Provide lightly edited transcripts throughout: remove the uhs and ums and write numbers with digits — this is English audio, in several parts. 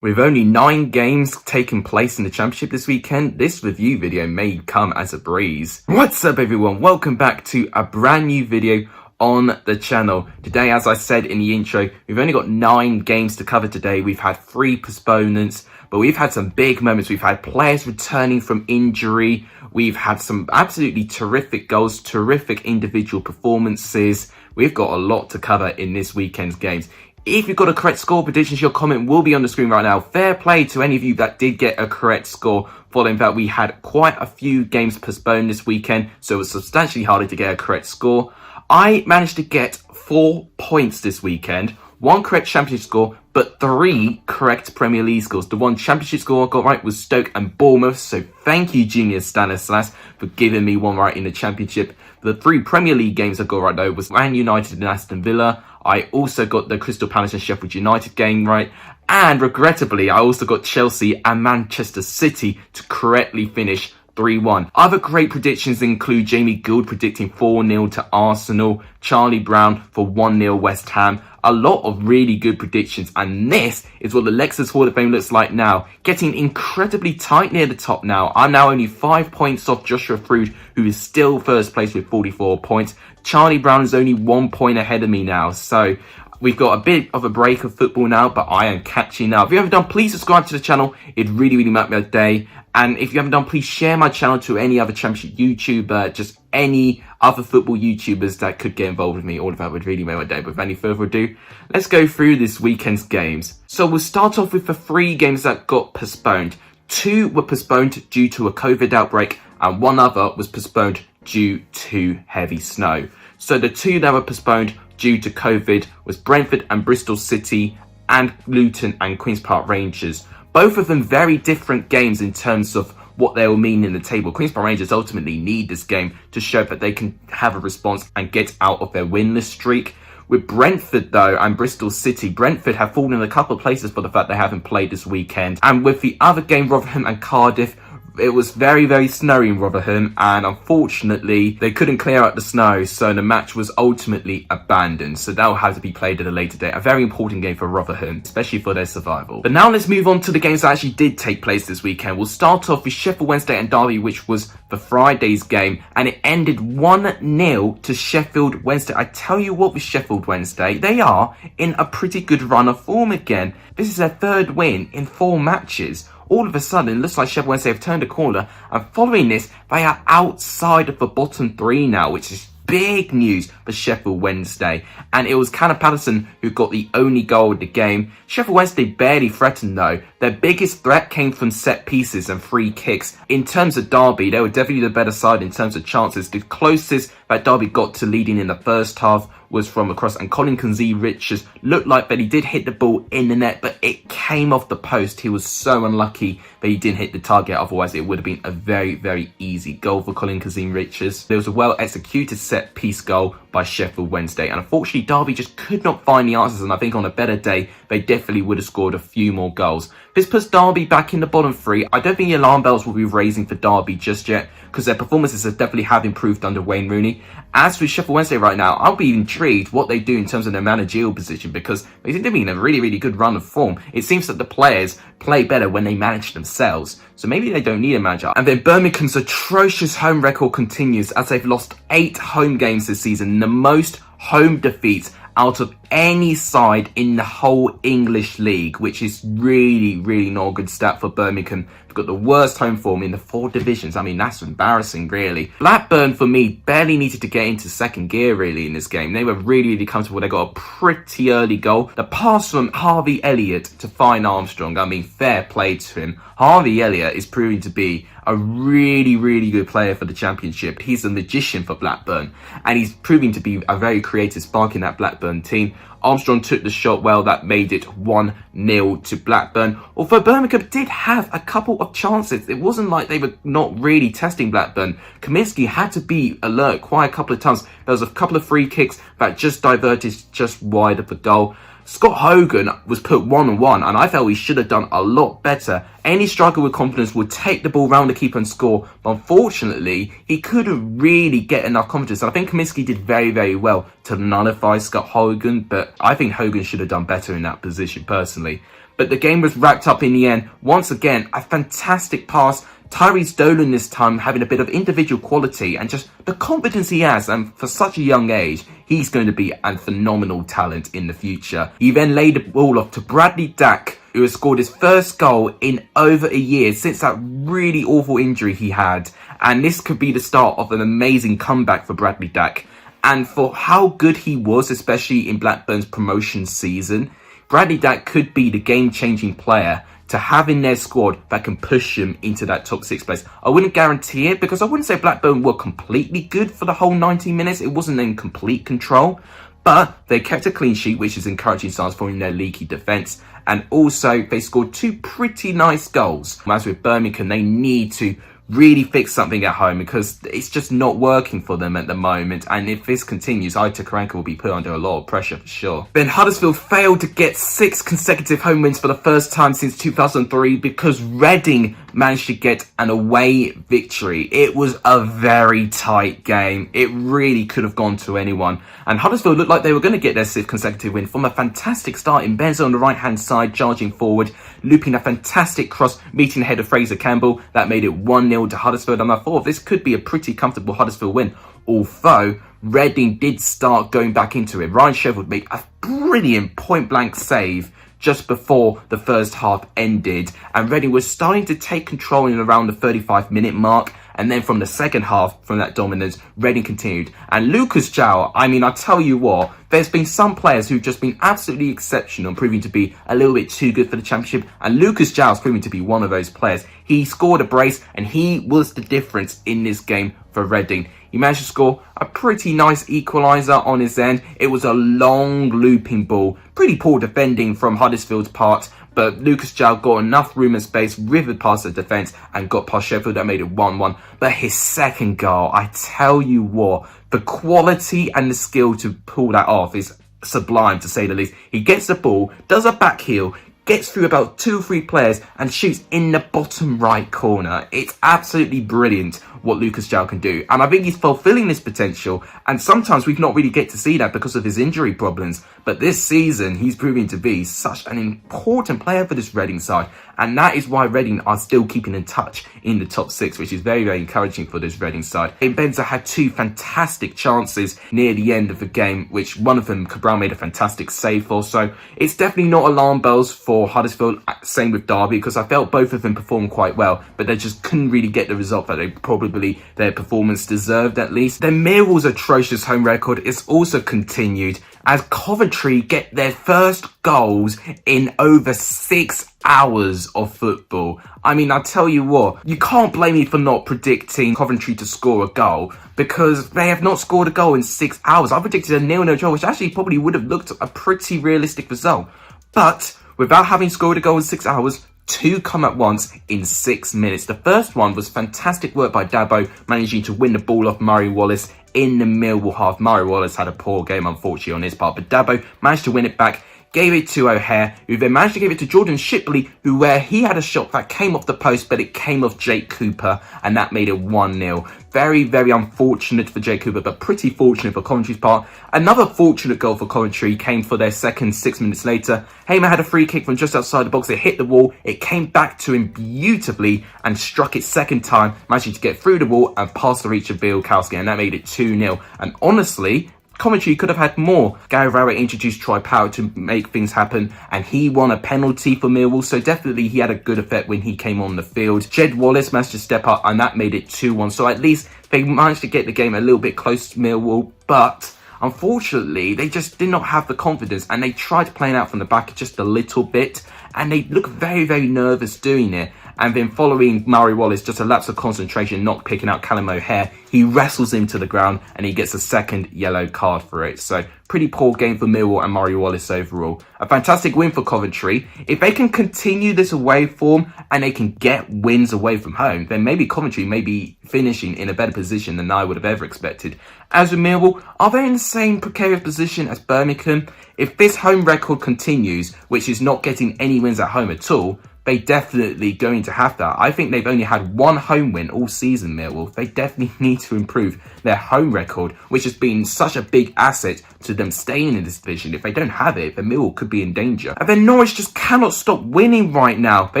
With only 9 games taking place in the Championship this weekend, this review video may come as a breeze. What's up everyone, welcome back to a brand new video on the channel. Today, as I said in the intro, we've only got 9 games to cover today. We've had 3 postponements, but we've had some big moments. We've had players returning from injury. We've had some absolutely terrific goals, terrific individual performances. We've got a lot to cover in this weekend's games. If you've got a correct score predictions, your comment will be on the screen right now. Fair play to any of you that did get a correct score, following that we had quite a few games postponed this weekend, so it was substantially harder to get a correct score. I managed to get 4 points this weekend, 1 correct Championship score, but 3 correct Premier League scores. The 1 Championship score I got right was Stoke and Bournemouth, so thank you Junior Stanislas for giving me 1 right in the Championship. The 3 Premier League games I got right though was Man United and Aston Villa. I also got the Crystal Palace and Sheffield United game right. And regrettably, I also got Chelsea and Manchester City to correctly finish 3-1. Other great predictions include Jamie Gould predicting 4-0 to Arsenal, Charlie Brown for 1-0 West Ham. A lot of really good predictions, and this is what the Lexus Hall of Fame looks like now. Getting incredibly tight near the top now. I'm now only 5 points off Joshua Frood, who is still first place with 44 points. Charlie Brown is only 1 point ahead of me now, so we've got a bit of a break of football now, but I am catching up. If you haven't done, please subscribe to the channel. It'd really make my day. And if you haven't done, please share my channel to any other Championship YouTuber, just any other football YouTubers that could get involved with me. All of that would really make my day. But without any further ado, let's go through this weekend's games. So we'll start off with the 3 games that got postponed. 2 were postponed due to a COVID outbreak, and 1 other was postponed due to heavy snow. So the 2 that were postponed due to COVID was Brentford and Bristol City, and Luton and Queen's Park Rangers. Both of them very different games in terms of what they will mean in the table. Queen's Park Rangers ultimately need this game to show that they can have a response and get out of their winless streak. With Brentford though and Bristol City, Brentford have fallen in a couple of places for the fact they haven't played this weekend. And with the other game, Rotherham and Cardiff, it was very snowy in Rotherham, and unfortunately they couldn't clear out the snow, so the match was ultimately abandoned. So that will have to be played at a later date. A very important game for Rotherham, especially for their survival. But now let's move on to the games that actually did take place this weekend. We'll start off with Sheffield Wednesday and Derby, which was the Friday's game, and it ended 1-0 to Sheffield Wednesday. I tell you what, with Sheffield Wednesday, they are in a pretty good run of form again. This is their 3rd win in 4 matches. All of a sudden, it looks like Sheffield Wednesday have turned a corner, and following this, they are outside of the bottom 3 now, which is big news for Sheffield Wednesday. And it was Callum Patterson who got the only goal of the game. Sheffield Wednesday barely threatened though. Their biggest threat came from set pieces and free kicks. In terms of Derby, they were definitely the better side in terms of chances. The closest that Derby got to leading in the first half was from across, and Colin Kazee-Richards looked like that he did hit the ball in the net, but it came off the post. He was so unlucky that he didn't hit the target, otherwise it would have been a very easy goal for Colin Kazee-Richards. There was a well executed set piece goal by Sheffield Wednesday, and unfortunately Derby just could not find the answers, and I think on a better day they definitely would have scored a few more goals. This puts Derby back in the bottom 3. I don't think the alarm bells will be raising for Derby just yet, because their performances definitely have improved under Wayne Rooney. As for Sheffield Wednesday right now, I'll be intrigued what they do in terms of their managerial position, because they seem to be in a really good run of form. It seems that the players play better when they manage themselves, so maybe they don't need a manager. And then Birmingham's atrocious home record continues, as they've lost 8 home games this season, the most home defeats out of any side in the whole English league, which is really not a good stat for Birmingham. They've got the worst home form in the 4 divisions. I mean, that's embarrassing, really. Blackburn, for me, barely needed to get into 2nd gear, really, in this game. They were really comfortable. They got a pretty early goal. The pass from Harvey Elliott to Fine Armstrong, I mean, fair play to him. Harvey Elliott is proving to be a really good player for the Championship. He's a magician for Blackburn, and he's proving to be a very creative spark in that Blackburn team. Armstrong took the shot well, that made it 1-0 to Blackburn. Although Birmingham did have a couple of chances. It wasn't like they were not really testing Blackburn. Kaminsky had to be alert quite a couple of times. There was a couple of free kicks that just diverted just wide of the goal. Scott Hogan was put 1-on-1, and I felt he should have done a lot better. Any striker with confidence would take the ball round the keeper and score, but unfortunately, he couldn't really get enough confidence. And I think Kaminsky did very well to nullify Scott Hogan, but I think Hogan should have done better in that position personally. but the game was wrapped up in the end. Once again, a fantastic pass. Tyrese Dolan this time having a bit of individual quality and just the confidence he has, and for such a young age, he's going to be a phenomenal talent in the future. He then laid the ball off to Bradley Dack, who has scored his first goal in over a year since that really awful injury he had. And this could be the start of an amazing comeback for Bradley Dack. And for how good he was, especially in Blackburn's promotion season, Bradley Dack could be the game-changing player to have in their squad that can push them into that top 6 place. I wouldn't guarantee it, because I wouldn't say Blackburn were completely good for the whole 90 minutes. It wasn't in complete control, but they kept a clean sheet, which is encouraging signs for their leaky defence. And also, they scored 2 pretty nice goals. As with Birmingham, they need to really fix something at home, because it's just not working for them at the moment. And if this continues, Aitor Karanka will be put under a lot of pressure for sure. Then Huddersfield failed to get 6 consecutive home wins for the first time since 2003, because Reading managed to get an away victory. It was a very tight game. It really could have gone to anyone. And Huddersfield looked like they were going to get their 6th consecutive win from a fantastic start in Benzo on the right-hand side, charging forward, looping a fantastic cross, meeting the head of Fraser Campbell. That made it 1-0 to Huddersfield. And I thought this could be a pretty comfortable Huddersfield win, although Reading did start going back into it. Ryan Sheffield made a brilliant point-blank save just before the first half ended, and Reading was starting to take control in around the 35-minute mark. And then from the second half, from that dominance, Reading continued. And Lucas João, I mean, I tell you what, there's been some players who've just been absolutely exceptional, proving to be a little bit too good for the Championship. And Lucas João's proving to be one of those players. He scored a brace, and he was the difference in this game for Reading. He managed to score a pretty nice equaliser on his end. It was a long looping ball. Pretty poor defending from Huddersfield's part, but Lucas João got enough room and space, rivered past the defence and got past Sheffield. That made it 1-1. But his second goal, I tell you what, the quality and the skill to pull that off is sublime, to say the least. He gets the ball, does a back heel, gets through about 2 or 3 players and shoots in the bottom right corner. It's absolutely brilliant what Lucas João can do, and I think he's fulfilling this potential, and sometimes we've not really get to see that because of his injury problems, but this season he's proving to be such an important player for this Reading side, and that is why Reading are still keeping in touch in the top 6, which is very, very encouraging for this Reading side. Benza had 2 fantastic chances near the end of the game, which one of them Cabral made a fantastic save for, so it's definitely not alarm bells for Huddersfield. Same with Derby, because I felt both of them performed quite well, but they just couldn't really get the result that they probably their performance deserved, at least. Then Millwall's atrocious home record is also continued as Coventry get their first goals in over 6 hours of football. I mean, I tell you what, you can't blame me for not predicting Coventry to score a goal, because they have not scored a goal in 6 hours. I predicted a 0-0 draw, which actually probably would have looked a pretty realistic result. But without having scored a goal in 6 hours, 2 come at once in 6 minutes. The first one was fantastic work by Dabo, managing to win the ball off Murray Wallace in the Millwall half. Murray Wallace had a poor game, unfortunately, on his part, but Dabo managed to win it back, gave it to O'Hare, who then managed to give it to Jordan Shipley, where he had a shot that came off the post, but it came off Jake Cooper, and that made it 1-0. Very, very unfortunate for Jake Cooper, but pretty fortunate for Coventry's part. Another fortunate goal for Coventry came for their second 6 minutes later. Hamer had a free kick from just outside the box. It hit the wall. It came back to him beautifully and struck it second time, managing to get through the wall and past the reach of Bielkowski, and that made it 2-0. And honestly, Coventry could have had more. Gary Rowett introduced Troy Powell to make things happen, and he won a penalty for Millwall, so definitely he had a good effect when he came on the field. Jed Wallace managed to step up, and that made it 2-1, so at least they managed to get the game a little bit close to Millwall, but unfortunately they just did not have the confidence, and they tried playing out from the back just a little bit, and they looked very, very nervous doing it. And then following Murray Wallace, just a lapse of concentration, not picking out Callum O'Hare, he wrestles him to the ground and he gets a second yellow card for it. So pretty poor game for Millwall and Murray Wallace overall. A fantastic win for Coventry. If they can continue this away form and they can get wins away from home, then maybe Coventry may be finishing in a better position than I would have ever expected. As with Millwall, are they in the same precarious position as Birmingham? If this home record continues, which is not getting any wins at home at all, they definitely going to have that. I think they've only had one home win all season, Millwall. They definitely need to improve their home record, which has been such a big asset to them staying in this division. If they don't have it, then Millwall could be in danger. And then Norwich just cannot stop winning right now. They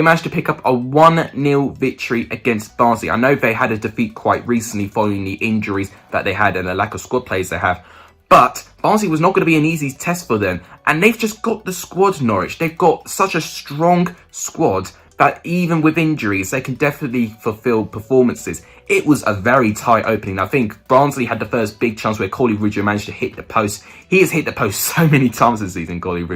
managed to pick up a 1-0 victory against Barnsley. I know they had a defeat quite recently following the injuries that they had and the lack of squad players they have. But Barnsley was not going to be an easy test for them. And they've just got the squad, Norwich. They've got such a strong squad that even with injuries, they can definitely fulfill performances. It was a very tight opening. I think Barnsley had the first big chance where COLLAB managed to hit the post. He has hit the post so many times this season, COLLAB.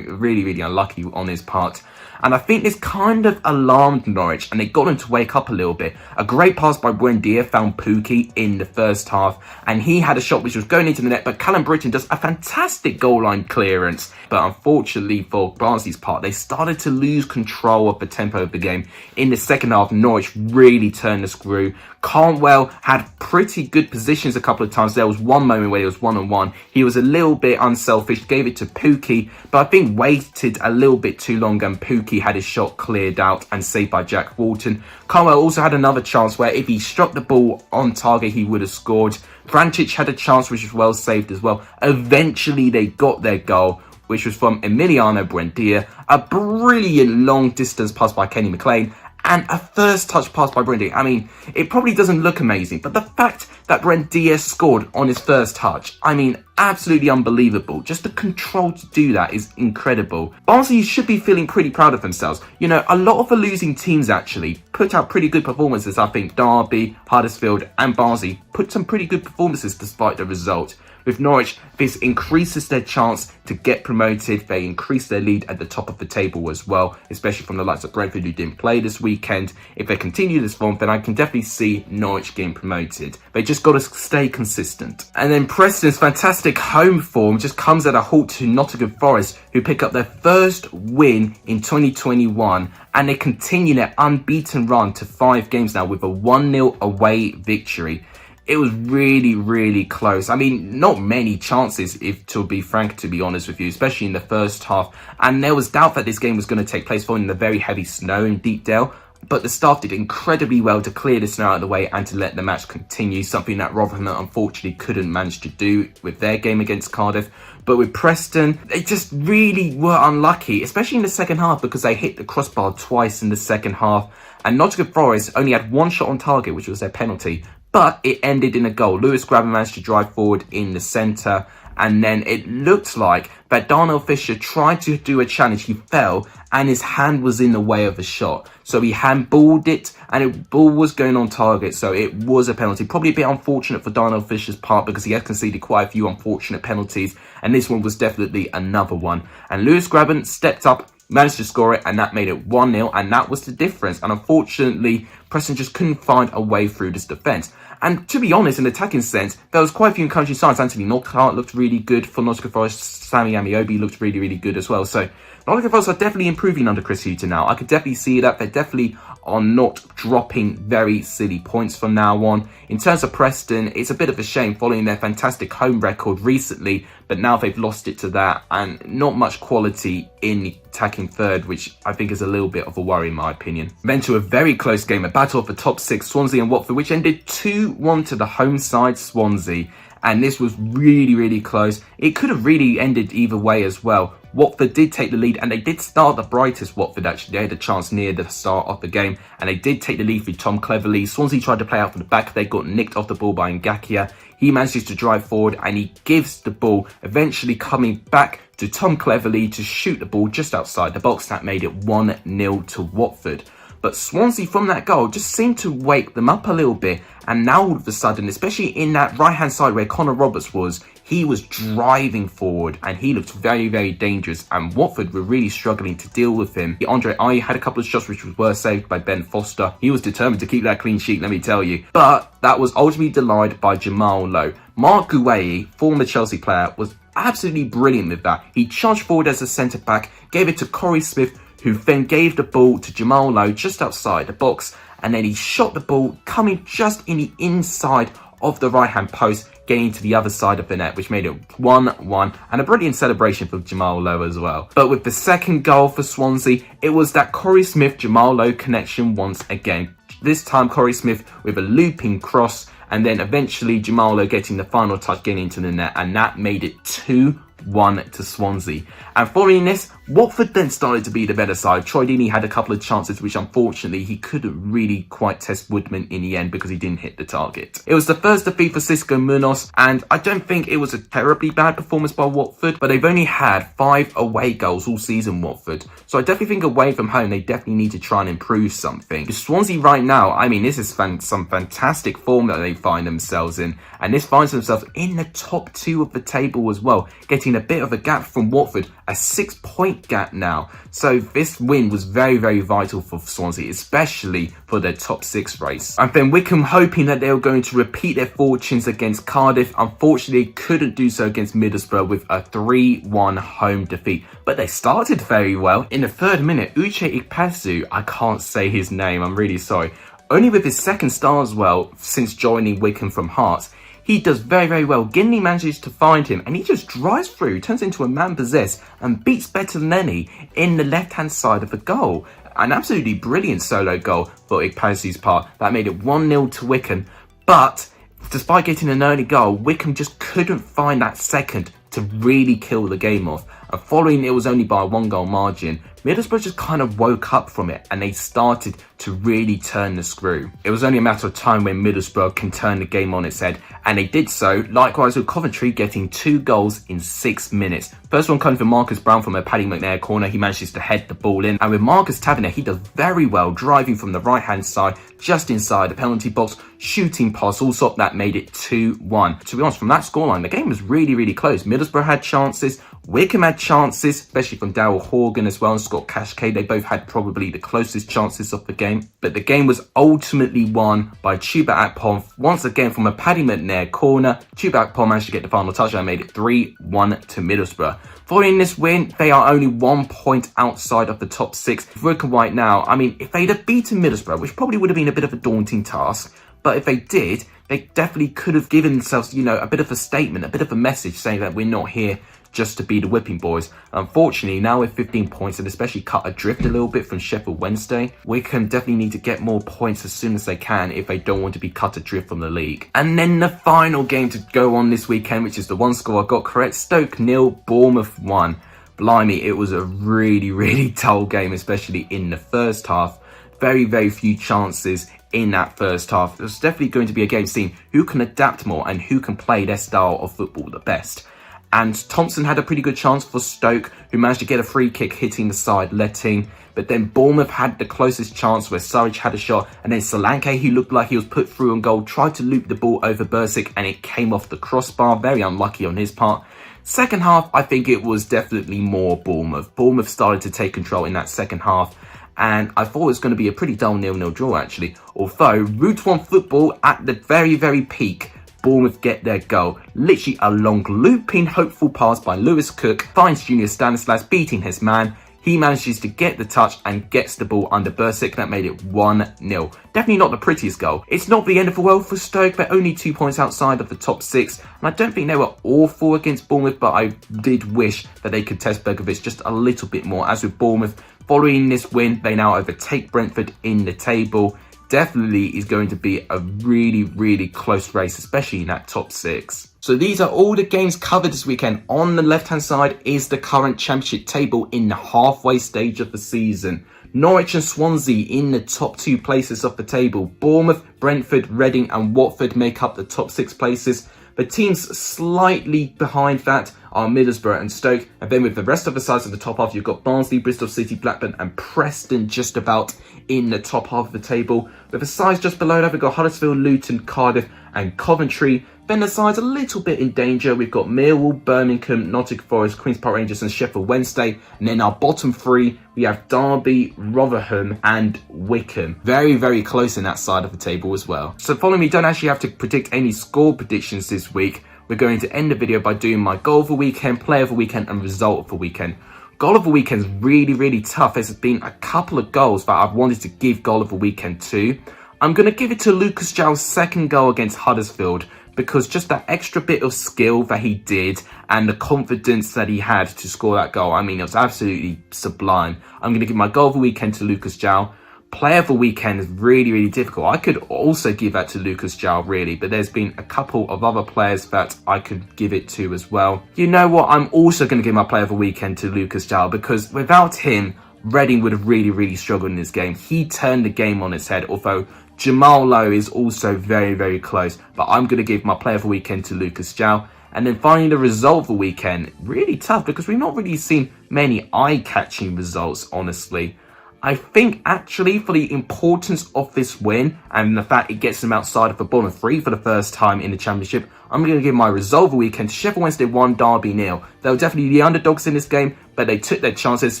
Really, really unlucky on his part. And I think this kind of alarmed Norwich and they got him to wake up a little bit. A great pass by Buendia found Pukki in the first half and he had a shot which was going into the net, but Callum Britton does a fantastic goal line clearance. But unfortunately for Barnsley's part, they started to lose control of the tempo of the game. In the second half, Norwich really turned the screw. Cantwell had pretty good positions a couple of times. There was one moment where he was one-on-one. He was a little bit unselfish, gave it to Pukki, but I think waited a little bit too long and Pukki had his shot cleared out and saved by Jack Walton. Cantwell also had another chance where if he struck the ball on target, he would have scored. Vrancic had a chance which was well saved as well. Eventually, they got their goal, which was from Emiliano Buendia. A brilliant long distance pass by Kenny McLean. And a first touch pass by Buendia. I mean, it probably doesn't look amazing, but the fact that Buendia scored on his first touch, I mean, absolutely unbelievable. Just the control to do that is incredible. Barnsley should be feeling pretty proud of themselves. You know, a lot of the losing teams actually put out pretty good performances. I think Derby, Huddersfield and Barnsley put some pretty good performances despite the result. With Norwich, this increases their chance to get promoted. They increase their lead at the top of the table as well, especially from the likes of Brentford who didn't play this weekend. If they continue this form, then I can definitely see Norwich getting promoted. They just got to stay consistent. And then Preston's fantastic home form just comes at a halt to Nottingham Forest, who pick up their first win in 2021. And they continue their unbeaten run to 5 games now with a 1-0 away victory. It was really, really close. I mean, not many chances, if to be frank, to be honest with you, especially in the first half. And there was doubt that this game was going to take place following the very heavy snow in Deepdale. But the staff did incredibly well to clear the snow out of the way and to let the match continue, something that Rotherham unfortunately couldn't manage to do with their game against Cardiff. But with Preston, they just really were unlucky, especially in the second half, because they hit the crossbar twice in the second half. And Nottingham Forest only had one shot on target, which was their penalty. But it ended in a goal. Lewis Grabban managed to drive forward in the centre. And then it looked like that Darnell Fisher tried to do a challenge. He fell and his hand was in the way of the shot. So he handballed it and the ball was going on target. So it was a penalty. Probably a bit unfortunate for Darnell Fisher's part because he has conceded quite a few unfortunate penalties. And this one was definitely another one. And Lewis Grabban stepped up, managed to score it, and that made it 1-0, and that was the difference. And unfortunately, Preston just couldn't find a way through this defence. And to be honest, in the attacking sense, there was quite a few encouraging signs. Anthony Knockhart looked really good for Nottingham Forest. Sammy Amiobi looked really, really good as well. So Nottingham Forest are definitely improving under Chris Hughton now. I could definitely see that. They definitely are not dropping very silly points from now on. In terms of Preston, it's a bit of a shame following their fantastic home record recently, but now they've lost it to that and not much quality in the attacking third, which I think is a little bit of a worry in my opinion. Then to a very close game, a battle of the top 6, Swansea and Watford, which ended 2-1 to the home side Swansea. And this was really, really close. It could have really ended either way as well. Watford did take the lead and they did start the brightest Watford actually. They had a chance near the start of the game and they did take the lead through Tom Cleverley. Swansea tried to play out from the back. They got nicked off the ball by Ngakia. He manages to drive forward and he gives the ball, eventually coming back to Tom Cleverley to shoot the ball just outside the box. That made it 1-0 to Watford. But Swansea from that goal just seemed to wake them up a little bit. And now all of a sudden, especially in that right-hand side where Connor Roberts was, he was driving forward and he looked very, very dangerous. And Watford were really struggling to deal with him. Andre Ayew had a couple of shots which were saved by Ben Foster. He was determined to keep that clean sheet, let me tell you. But that was ultimately denied by Jamal Lowe. Mark Gueye, former Chelsea player, was absolutely brilliant with that. He charged forward as a centre-back, gave it to Corey Smith, who then gave the ball to Jamal Lowe just outside the box. And then he shot the ball coming just in the inside of the right-hand post, getting to the other side of the net, which made it 1-1, and a brilliant celebration for Jamal Lowe as well. But with the second goal for Swansea, it was that Corey Smith-Jamal Lowe connection once again. This time Corey Smith with a looping cross, and then eventually Jamal Lowe getting the final touch, getting into the net, and that made it 2-1 to Swansea. And following this, Watford then started to be the better side. Troy Deeney had a couple of chances which unfortunately he couldn't really quite test Woodman in the end because he didn't hit the target. It was the first defeat for Xisco Munoz, and I don't think it was a terribly bad performance by Watford, but they've only had 5 away goals all season, Watford. So I definitely think away from home they definitely need to try and improve something. Swansea right now, I mean, this is some fantastic form that they find themselves in, and this finds themselves in the top 2 of the table as well, getting a bit of a gap from Watford, a 6-point gap now. So this win was very, very vital for Swansea, especially for their top 6 race. And then Wycombe, hoping that they were going to repeat their fortunes against Cardiff, unfortunately couldn't do so against Middlesbrough with a 3-1 home defeat. But they started very well. In the 3rd minute, Uche Ikpeazu, I can't say his name, I'm really sorry, only with his 2nd start as well since joining Wycombe from Hearts, he does very, very well. Guinea manages to find him and he just drives through, turns into a man possessed and beats Bettinelli in the left-hand side of the goal. An absolutely brilliant solo goal for Ikpeazu's part. That made it 1-0 to Wycombe. But despite getting an early goal, Wycombe just couldn't find that second to really kill the game off. And following, it was only by a 1-goal margin. Middlesbrough just kind of woke up from it and they started to really turn the screw. It was only a matter of time when Middlesbrough can turn the game on its head, and they did so, likewise with Coventry getting 2 goals in 6 minutes. First one coming from Marcus Brown from a Paddy McNair corner. He manages to head the ball in, and with Marcus Tavernier, he does very well, driving from the right-hand side, just inside the penalty box, shooting past Allsop. That made it 2-1. To be honest, from that scoreline, the game was really, really close. Middlesbrough had chances, Wycombe had chances, especially from Daryl Horgan as well and Scott Cashkay. They both had probably the closest chances of the game. But the game was ultimately won by Chuba Akpom, once again from a Paddy McNair corner. Chuba Akpom managed to get the final touch and made it 3-1 to Middlesbrough. Following this win, they are only 1 point outside of the top 6. Wycombe right now, I mean, if they'd have beaten Middlesbrough, which probably would have been a bit of a daunting task, but if they did, they definitely could have given themselves, a bit of a statement, a bit of a message saying that we're not here just to be the whipping boys. Unfortunately, now with 15 points and especially cut adrift a little bit from Sheffield Wednesday, Wycombe definitely need to get more points as soon as they can if they don't want to be cut adrift from the league. And then the final game to go on this weekend, which is the one score I got correct, Stoke 0, Bournemouth 1. Blimey, it was a really, really dull game, especially in the first half. Very, very few chances in that first half. There's definitely going to be a game seeing who can adapt more and who can play their style of football the best. And Thompson had a pretty good chance for Stoke, who managed to get a free kick hitting the side letting. But then Bournemouth had the closest chance where Surridge had a shot. And then Solanke, who looked like he was put through on goal, tried to loop the ball over Bursic and it came off the crossbar. Very unlucky on his part. Second half, I think it was definitely more Bournemouth. Bournemouth started to take control in that second half. And I thought it was going to be a pretty dull 0-0 draw actually. Although Route 1 football at the very, very peak, Bournemouth get their goal. Literally a long looping hopeful pass by Lewis Cook finds Junior Stanislas beating his man. He manages to get the touch and gets the ball under Bursic. That made it 1-0. Definitely not the prettiest goal. It's not the end of the world for Stoke. They're only 2 points outside of the top 6. And I don't think they were awful against Bournemouth, but I did wish that they could test Begovic just a little bit more. As with Bournemouth, following this win, they now overtake Brentford in the table. Definitely is going to be a really, really close race, especially in that top 6. So these are all the games covered this weekend. On the left-hand side is the current championship table in the halfway stage of the season. Norwich and Swansea in the top 2 places of the table. Bournemouth, Brentford, Reading and Watford make up the top 6 places. The teams slightly behind that are Middlesbrough and Stoke. And then with the rest of the sides of the top half, you've got Barnsley, Bristol City, Blackburn and Preston just about in the top half of the table. With the sides just below that, we've got Huddersfield, Luton, Cardiff and Coventry. Then the sides a little bit in danger. We've got Millwall, Birmingham, Nottingham Forest, Queen's Park Rangers and Sheffield Wednesday. And then our bottom 3, we have Derby, Rotherham and Wycombe. Very, very close in that side of the table as well. So follow me, don't actually have to predict any score predictions this week. We're going to end the video by doing my goal of the weekend, play of the weekend and result of the weekend. Goal of the weekend is really, really tough. There's been a couple of goals that I've wanted to give goal of the weekend to. I'm going to give it to Lucas João's second goal against Huddersfield, because just that extra bit of skill that he did and the confidence that he had to score that goal, I mean, it was absolutely sublime. I'm going to give my goal of the weekend to Lucas João. Player of the weekend is really, really difficult. I could also give that to Lucas João, really, but there's been a couple of other players that I could give it to as well. You know what? I'm also going to give my player of the weekend to Lucas João, because without him, Reading would have really, really struggled in this game. He turned the game on its head, although Jamal Lowe is also very, very close. But I'm going to give my player of the weekend to Lucas João. And then finally, the result of the weekend, really tough, because we've not really seen many eye-catching results, honestly. I think actually for the importance of this win and the fact it gets them outside of the bottom three for the first time in the Championship, I'm going to give my result of the weekend to Sheffield Wednesday 1, Derby 0. They were definitely the underdogs in this game, but they took their chances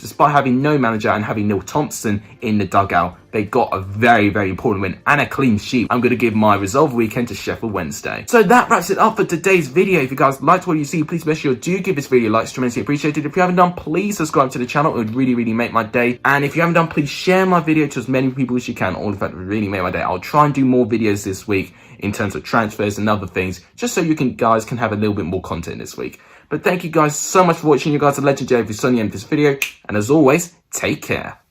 despite having no manager and having Neil Thompson in the dugout. They got a very, very important win and a clean sheet. I'm going to give my result of the weekend to Sheffield Wednesday. So that wraps it up for today's video. If you guys liked what you see, please make sure you do give this video a like. It's tremendously appreciated. If you haven't done, please subscribe to the channel. It would really, really make my day. And if you haven't done, please share my video to as many people as you can. All of that would really make my day. I'll try and do more videos this week in terms of transfers and other things, just so you guys can have a little bit more content this week. But thank you guys so much for watching. You guys are legendary. If you saw the end of this video, and as always, take care.